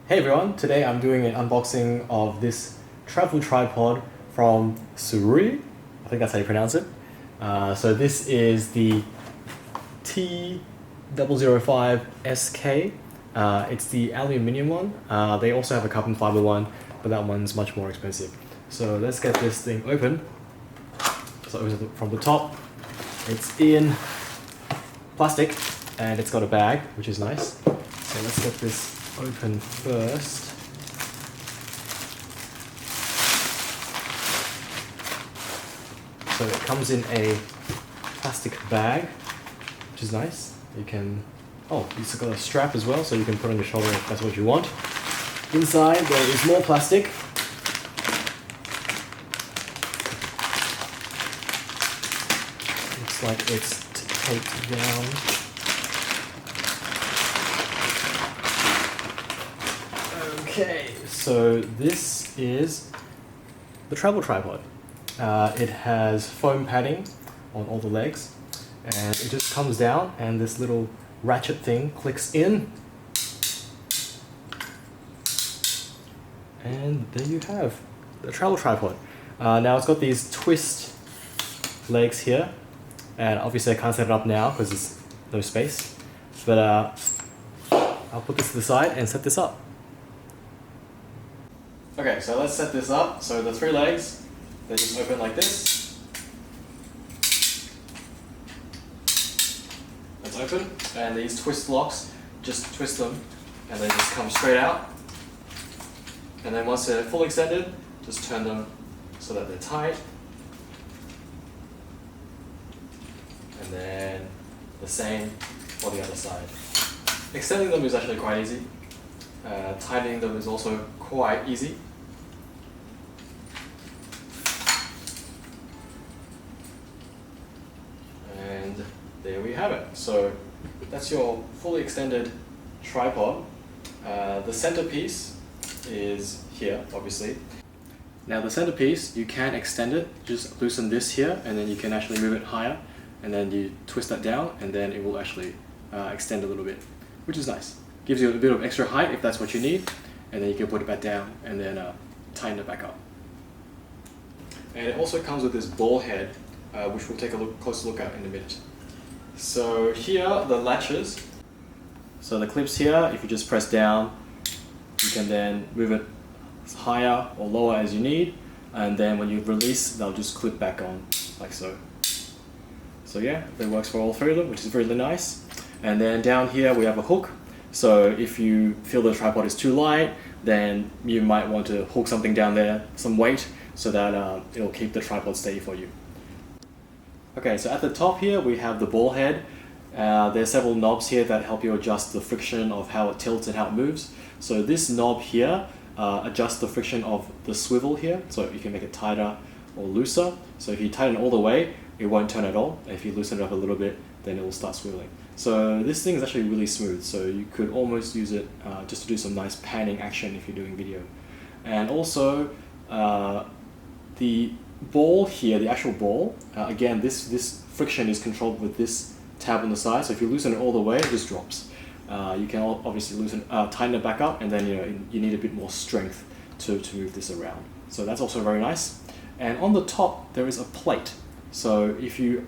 Hey everyone, today I'm doing an unboxing of this travel tripod from Surui. I think that's how you pronounce it. So this is the T005SK. It's the aluminium one. They also have a carbon fiber one, but that one's much more expensive. So let's get this thing open. So open from the top. It's in plastic and it's got a bag, which is nice. So let's get this open first. So it comes in a plastic bag, which is nice. You can, it's got a strap as well, so you can put on your shoulder if that's what you want. Inside there is more plastic. Looks like it's taped down. Okay, so this is the travel tripod. It has foam padding on all the legs, and it just comes down and this little ratchet thing clicks in. And there you have the travel tripod. Now it's got these twist legs here, and obviously I can't set it up now because there's no space, but I'll put this to the side and set this up. Okay, so let's set this up. So the three legs, they just open like this. That's open, and these twist locks, just twist them and they just come straight out. And then once they're fully extended, just turn them so that they're tight. And then the same for the other side. Extending them is actually quite easy. Tightening them is also quite easy. And there we have it. So that's your fully extended tripod. The centerpiece is here, obviously. Now the centerpiece, you can extend it, just loosen this here, and then you can actually move it higher, and then you twist that down, and then it will actually extend a little bit, which is nice. Gives you a bit of extra height if that's what you need, and then you can put it back down and then tighten it back up. And it also comes with this ball head, which we'll take a closer look at in a minute. So here are the latches. So the clips here, if you just press down, you can then move it higher or lower as you need, and then when you release, they'll just clip back on like so. So yeah, that works for all three of them, which is really nice. And then down here we have a hook. So if you feel the tripod is too light, then you might want to hook something down there, some weight, so that it'll keep the tripod steady for you. Okay, so at the top here we have the ball head. There's several knobs here that help you adjust the friction of how it tilts and how it moves. So this knob here adjusts the friction of the swivel here, so you can make it tighter or looser. So if you tighten it all the way, it won't turn at all. If you loosen it up a little bit, then it will start swiveling. So this thing is actually really smooth, so you could almost use it just to do some nice panning action if you're doing video. And also the ball here, the actual ball, again this friction is controlled with this tab on the side, so if you loosen it all the way, it just drops. You can obviously tighten it back up, and then you need a bit more strength to move this around. So that's also very nice. And on the top there is a plate. So if you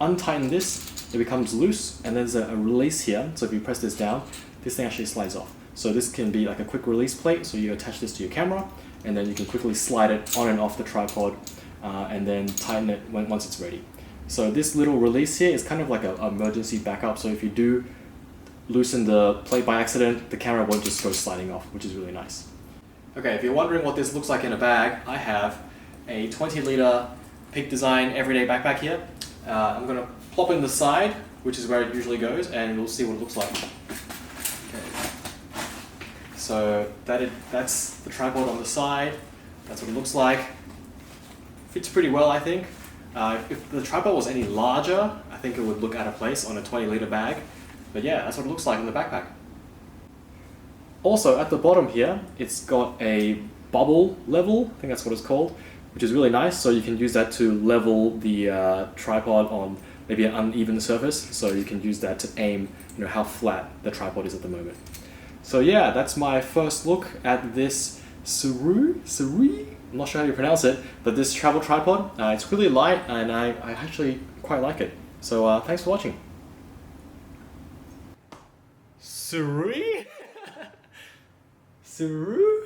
untighten this, it becomes loose, and there's a release here. So if you press this down, this thing actually slides off. So this can be like a quick release plate, so you attach this to your camera, and then you can quickly slide it on and off the tripod, and then tighten it once it's ready. So this little release here is kind of like an emergency backup, so if you do loosen the plate by accident, the camera won't just go sliding off, which is really nice. Okay, if you're wondering what this looks like in a bag, I have a 20-liter Peak Design everyday backpack here. I'm going to plop it in the side, which is where it usually goes, and we'll see what it looks like. Okay. So that's the tripod on the side. That's what it looks like. Fits pretty well, I think. If the tripod was any larger, I think it would look out of place on a 20-liter bag. But yeah, that's what it looks like in the backpack. Also, at the bottom here, it's got a bubble level, I think that's what it's called, which is really nice. So you can use that to level the tripod on maybe an uneven surface. So you can use that to aim, how flat the tripod is at the moment. So yeah, that's my first look at this Sirui? I'm not sure how you pronounce it, but this travel tripod. It's really light and I actually quite like it. So thanks for watching. Sirui? Sirui?